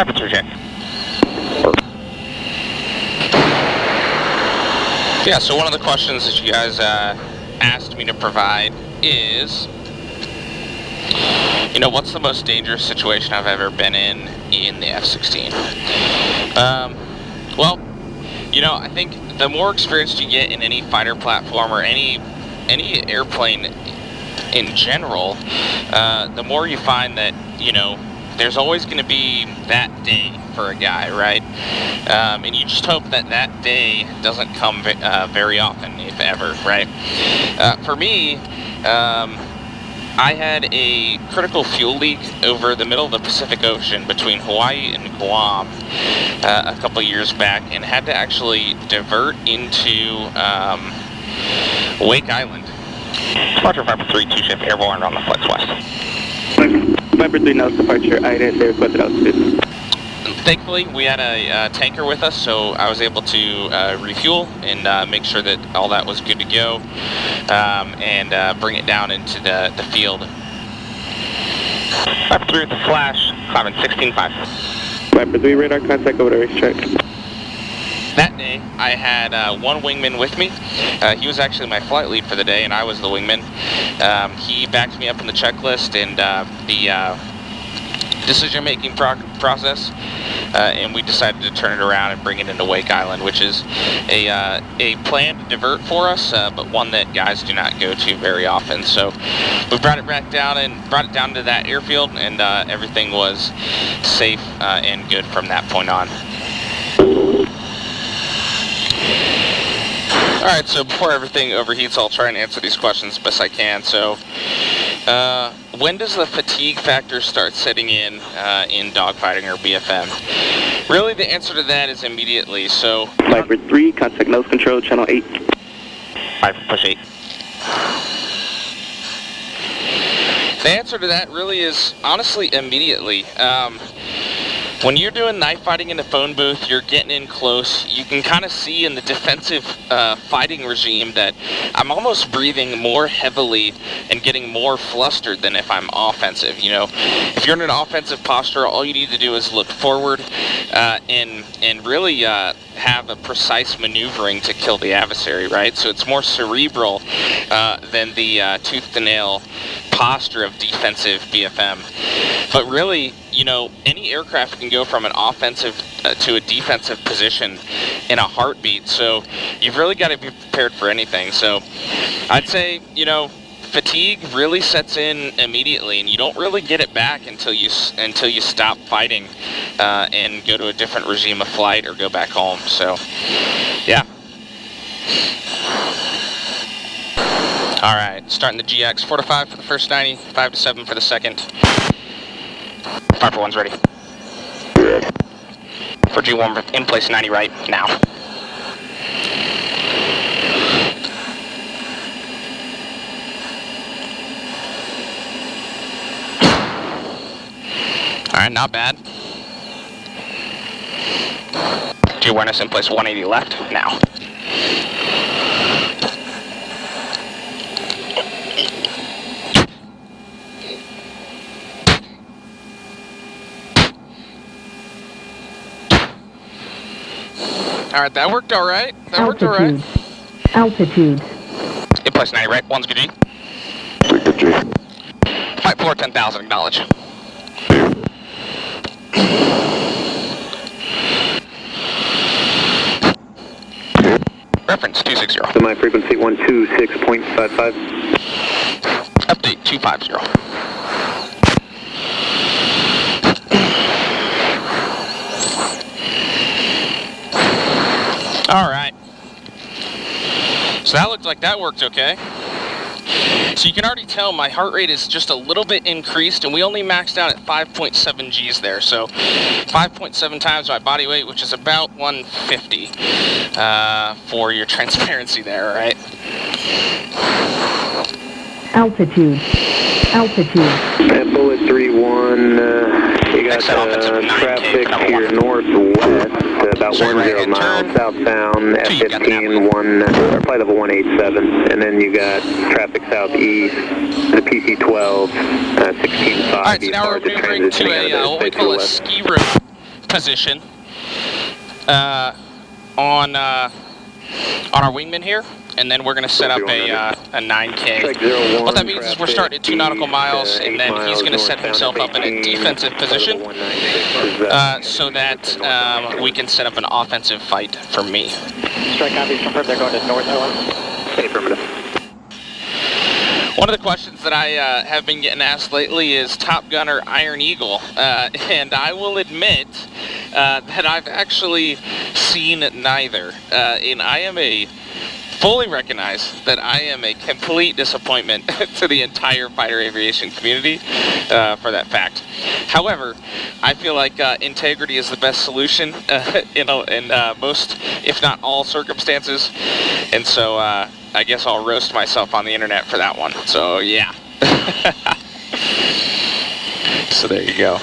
5-3 check. Yeah, so one of the questions that you guys asked me to provide is, what's the most dangerous situation I've ever been in the F-16? Well, I think the more experienced you get in any fighter platform or any airplane in general, the more you find that, there's always going to be that day for a guy, right? And you just hope that that day doesn't come very often, if ever, right? For me, I had a critical fuel leak over the middle of the Pacific Ocean between Hawaii and Guam a couple years back, and had to actually divert into Wake Island. Departure Viper 3, 2 shift airborne on the Flex West. Viper 3 nose departure, I didn't requested altitude. Thankfully, we had a tanker with us, so I was able to refuel and make sure that all that was good to go, and bring it down into the field. Viper 3 with the flash, climbing 16.5. Viper 3 radar contact over the racetrack. That day, I had one wingman with me. He was actually my flight lead for the day, and I was the wingman. He backed me up in the checklist and the decision-making process, and we decided to turn it around and bring it into Wake Island, which is a planned divert for us, but one that guys do not go to very often. So we brought it back down and brought it down to that airfield, and everything was safe and good from that point on. Alright, so before everything overheats, I'll try and answer these questions as best I can. So, when does the fatigue factor start setting in dogfighting or BFM? Really, the answer to that is immediately. So, Viper 3, contact nose control, channel 8. Viper, push 8. The answer to that really is, honestly, immediately. When you're doing knife fighting in the phone booth, you're getting in close, you can kind of see in the defensive fighting regime that I'm almost breathing more heavily and getting more flustered than if I'm offensive. If you're in an offensive posture, all you need to do is look forward and really have a precise maneuvering to kill the adversary, right? So it's more cerebral than the tooth to nail posture of defensive BFM. But really, any aircraft can go from an offensive to a defensive position in a heartbeat. So you've really got to be prepared for anything. So I'd say, fatigue really sets in immediately, and you don't really get it back until you stop fighting and go to a different regime of flight or go back home. So, yeah. All right, starting the GX 4 to 5 for the first 90, 5 to 7 for the second. 5 for 1's ready. For G1 in place 90 right now. Alright, not bad. G-awareness in place 180 left now. Alright, that worked alright. Altitude. In place 90 right, 1's good G. Good G. Flight floor 10,000, acknowledge. Reference 260. Semi frequency 126.55. Update 250. Alright. So that looked like that worked okay. So you can already tell my heart rate is just a little bit increased, and we only maxed out at 5.7 Gs there. So 5.7 times my body weight, which is about 150 for your transparency there, right? Altitude. At bullet 3-1, you got traffic to your northwest, about 10 miles southbound, F-15, flight level 187, and then you got traffic southeast, the PC-12, 16.5. Alright, so now we're maneuvering to what we call a ski room. position on our wingman here, and then we're going to set up a 9K. What that means is we're starting at 2 nautical miles, and then he's going to set himself up in a defensive position so that we can set up an offensive fight for me. Strike copies confirmed they're going to north Island. Affirmative. One of the questions that I have been getting asked lately is Top Gunner Iron Eagle, and I will admit that I've actually seen neither, and I am fully recognize that I am a complete disappointment to the entire fighter aviation community for that fact. However, I feel like integrity is the best solution in most, if not all, circumstances, and so I guess I'll roast myself on the internet for that one. So yeah. So there you go.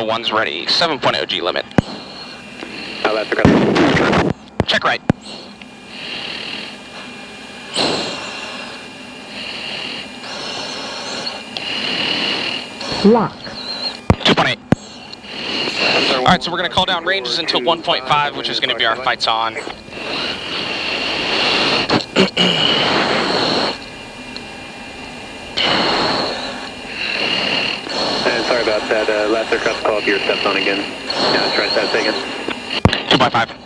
One's ready. 7.0 G limit. That's okay. Check right. Lock. 2.8. Alright, so we're going to call down ranges until 1.5, which is going to be our fights on. Sorry about that. Last aircraft call up your steps on again. Yeah, try that again. 2.5.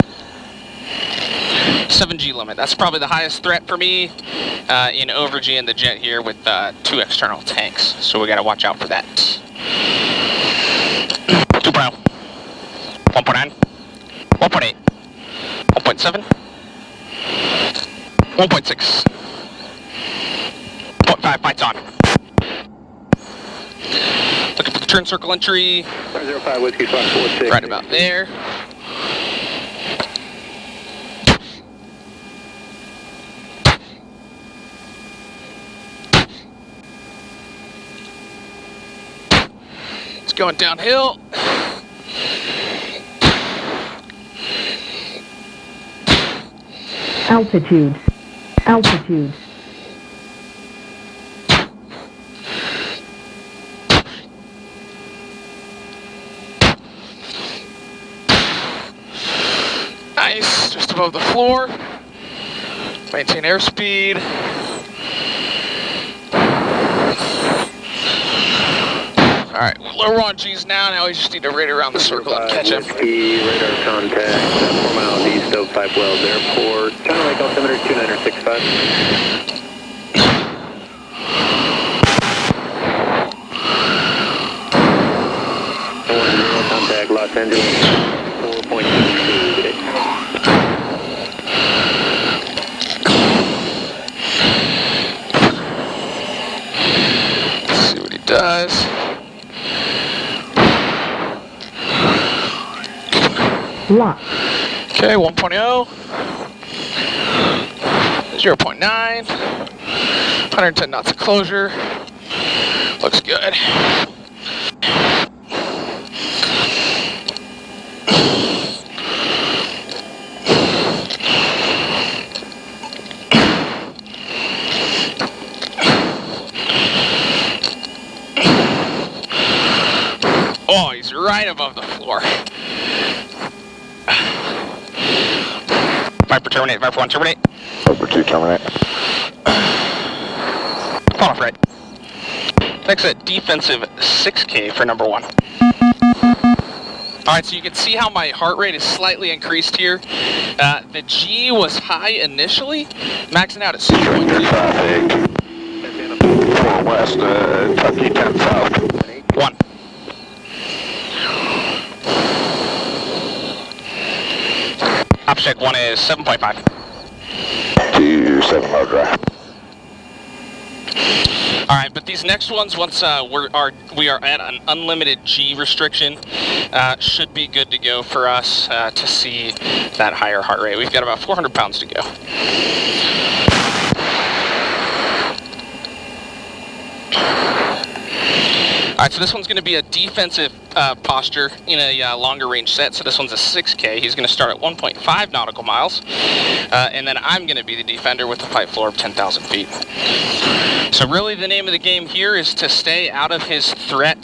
7G limit. That's probably the highest threat for me in over-G in the jet here with 2 external tanks. So we got to watch out for that. 2.0. 1.9. 1.8. 1.7. 1.6. 0.5. Fights on. Looking for the turn circle entry. 05 Whiskey Fox 46. Right about there. It's going downhill. Altitude. Altitude. Nice, just above the floor. Maintain airspeed. Alright, we're on G's now we just need to rate around the circle and catch him. Radar contact, 4 miles east of Pipe Wells Airport. China Lake altimeter 2965. Contact Los Angeles 4.22 today. Let's see what he does. Lock. Okay, 1.0. 0.9. 110 knots of closure. Looks good. Oh, he's right above the floor. Viper terminate, Viper 1 terminate. Viper 2 terminate. Call off right. Next at defensive 6K for number 1. Alright, so you can see how my heart rate is slightly increased here. The G was high initially, maxing out at 6.2. Traffic. 4 west, Kentucky 10 south. 1. Opcheck 1 is 7.5. 2 7 low drive. Alright, but these next ones, once we are at an unlimited G restriction, should be good to go for us to see that higher heart rate. We've got about 400 pounds to go. Alright, so this one's going to be a defensive posture in a longer range set. So this one's a 6K. He's going to start at 1.5 nautical miles. And then I'm going to be the defender with a flight floor of 10,000 feet. So really the name of the game here is to stay out of his threat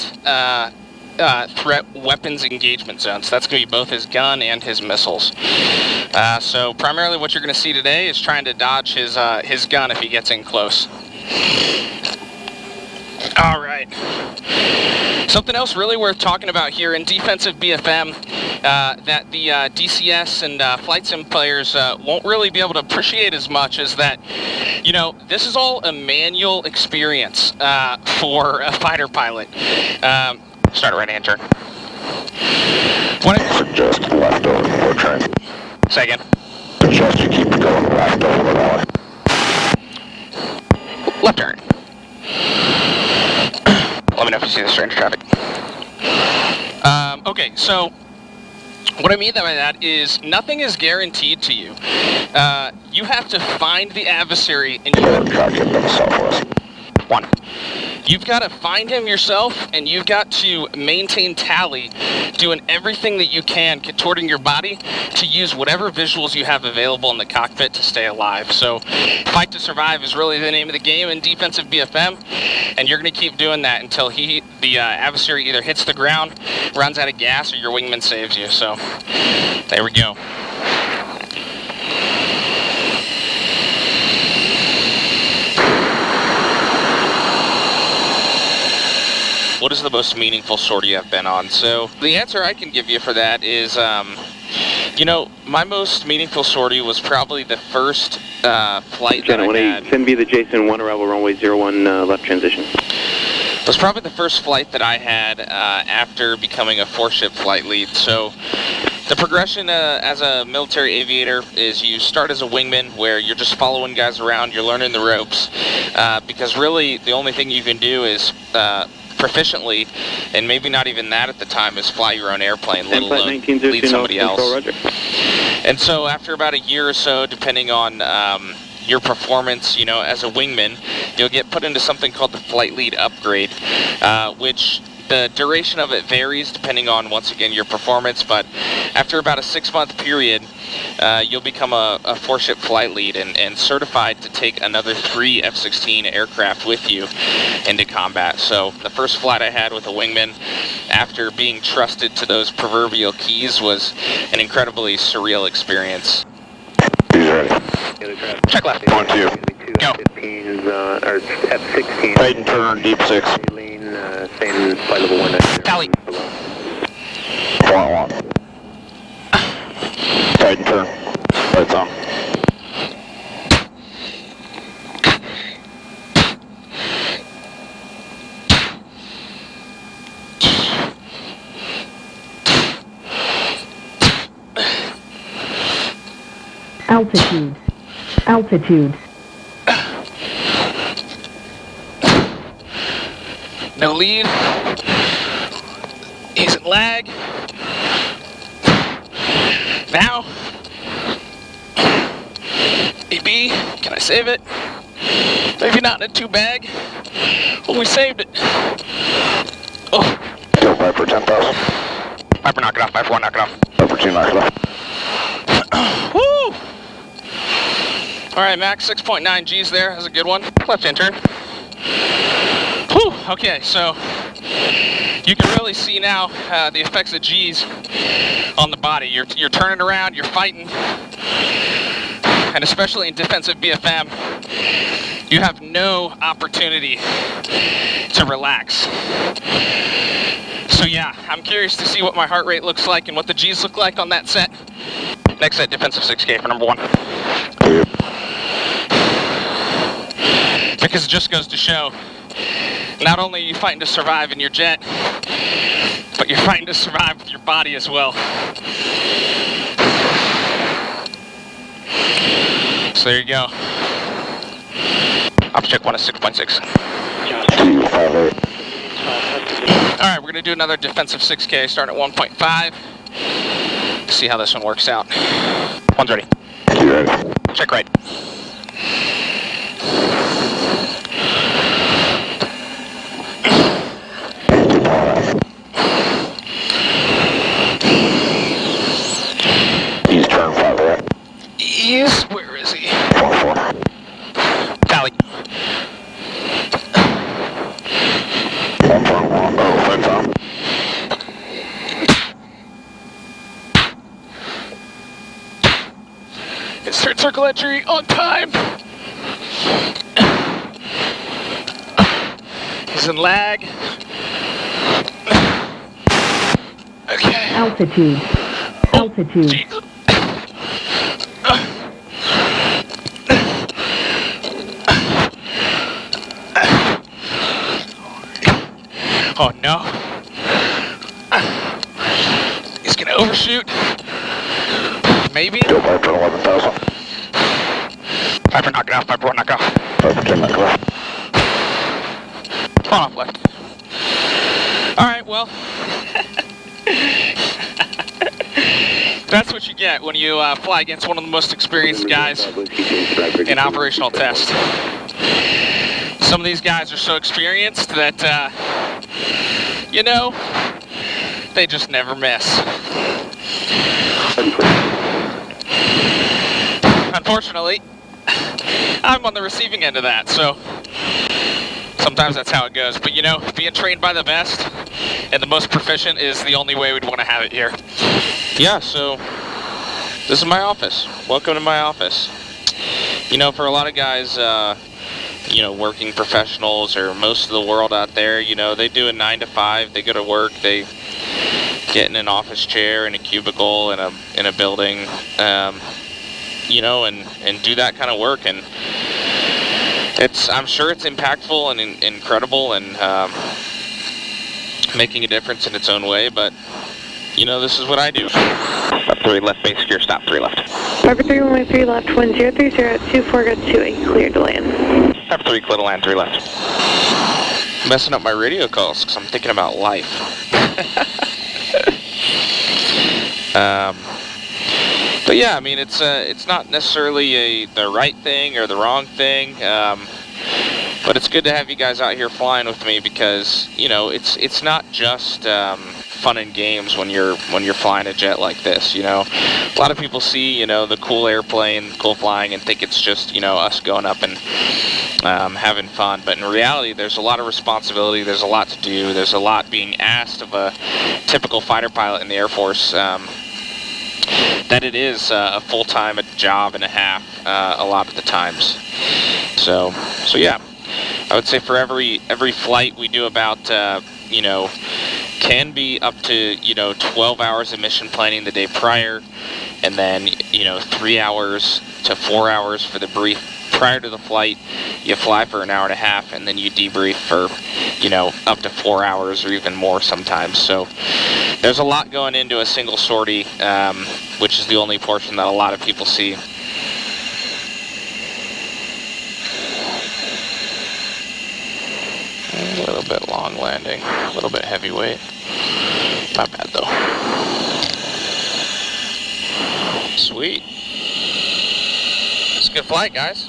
weapons engagement zone. So that's going to be both his gun and his missiles. So primarily what you're going to see today is trying to dodge his gun if he gets in close. All right. Something else really worth talking about here in defensive BFM that the DCS and flight sim players won't really be able to appreciate as much is that, you know, this is all a manual experience for a fighter pilot. Start right hand turn. Suggest left over before turn. Say again. Suggest you keep going left over that way. Left turn. Let me know if you see the strange traffic. Okay, so what I mean by that is nothing is guaranteed to you. You have to find the adversary and you have southwest. one. You've got to find him yourself, and you've got to maintain tally, doing everything that you can, contorting your body to use whatever visuals you have available in the cockpit to stay alive. So, fight to survive is really the name of the game in defensive BFM, and you're going to keep doing that until the adversary either hits the ground, runs out of gas, or your wingman saves you. So, there we go. What is the most meaningful sortie I've been on? So the answer I can give you for that is, you know, my most meaningful sortie was probably the first flight that I had. Send me the Jason 1 arrival runway 01 left transition. It was probably the first flight that I had after becoming a 4-ship flight lead. So the progression as a military aviator is you start as a wingman where you're just following guys around, you're learning the ropes, because really the only thing you can do is proficiently, and maybe not even that at the time, is fly your own airplane, let alone lead somebody else. And so after about a year or so, depending on your performance, you know, as a wingman, you'll get put into something called the flight lead upgrade, which the duration of it varies depending on, once again, your performance, but after about a 6-month period, you'll become a 4-ship flight lead and certified to take another 3 F-16 aircraft with you into combat. So the first flight I had with a wingman after being trusted to those proverbial keys was an incredibly surreal experience. He's ready. Check left. 1, 2. Go. Or F-16. Right and turn, deep 6. Same flight level 1. Tally. 1. Right and turn. Lights on. Altitude. Altitude. No lead. He's in lag. Now. AB, can I save it? Maybe not in a 2-bag. Oh, we saved it. Oh. Go Viper 10,000. Viper, knock it off. Viper 1, knock it off. Viper 2, knock it off. Woo! Alright, max 6.9 G's there. That's a good one. Left hand turn. Whew! Okay, so you can really see now the effects of G's on the body. You're turning around, you're fighting, and especially in defensive BFM, you have no opportunity to relax. So yeah, I'm curious to see what my heart rate looks like and what the G's look like on that set. Next set, defensive 6K for number 1. Because it just goes to show, not only are you fighting to survive in your jet, but you're fighting to survive with your body as well. So there you go. Object 1 is 6.6. Alright, we're going to do another defensive 6K, starting at 1.5. See how this one works out. 1's ready. Check right. Circle entry on time. He's in lag. Okay. Altitude. Altitude. Jesus. Oh no. He's gonna overshoot. Maybe. Still Viper 11,000. Viper knock it off, Viper 1 knock it off. Viper 10 minutes left. Front off left. Alright, well. That's what you get when you fly against one of the most experienced guys in operational test. Some of these guys are so experienced that, you know, they just never miss. Unfortunately, I'm on the receiving end of that, so sometimes that's how it goes. But you know, being trained by the best and the most proficient is the only way we'd want to have it here. Yeah, so this is my office. Welcome to my office. You know, for a lot of guys, you know, working professionals or most of the world out there, you know, they do a 9 to 5. They go to work. They get in an office chair in a cubicle in a building, you know, and do that kind of work. And I'm sure it's impactful and incredible and making a difference in its own way. But you know, this is what I do. Up 3 left, base gear, stop 3 left. Viper 313 left, 1030 at 24, got 28, cleared to land. Viper 3, clear to land, 3 left. Messing up my radio calls because I'm thinking about life. But yeah, I mean, it's not necessarily the right thing or the wrong thing, but it's good to have you guys out here flying with me because, you know, it's not just fun and games when you're flying a jet like this. You know, a lot of people see, you know, the cool airplane, cool flying, and think it's just, you know, us going up and having fun. But in reality, there's a lot of responsibility. There's a lot to do. There's a lot being asked of a typical fighter pilot in the Air Force. That it is a full-time job and a half a lot of the times. So yeah, I would say for every flight we do about you know, can be up to, you know, 12 hours of mission planning the day prior, and then, you know, 3 hours to 4 hours for the brief prior to the flight. You fly for an hour and a half, and then you debrief for, you know, up to 4 hours or even more sometimes. So there's a lot going into a single sortie, which is the only portion that a lot of people see. A little bit long landing, a little bit heavyweight. Not bad though. Sweet. It's a good flight, guys.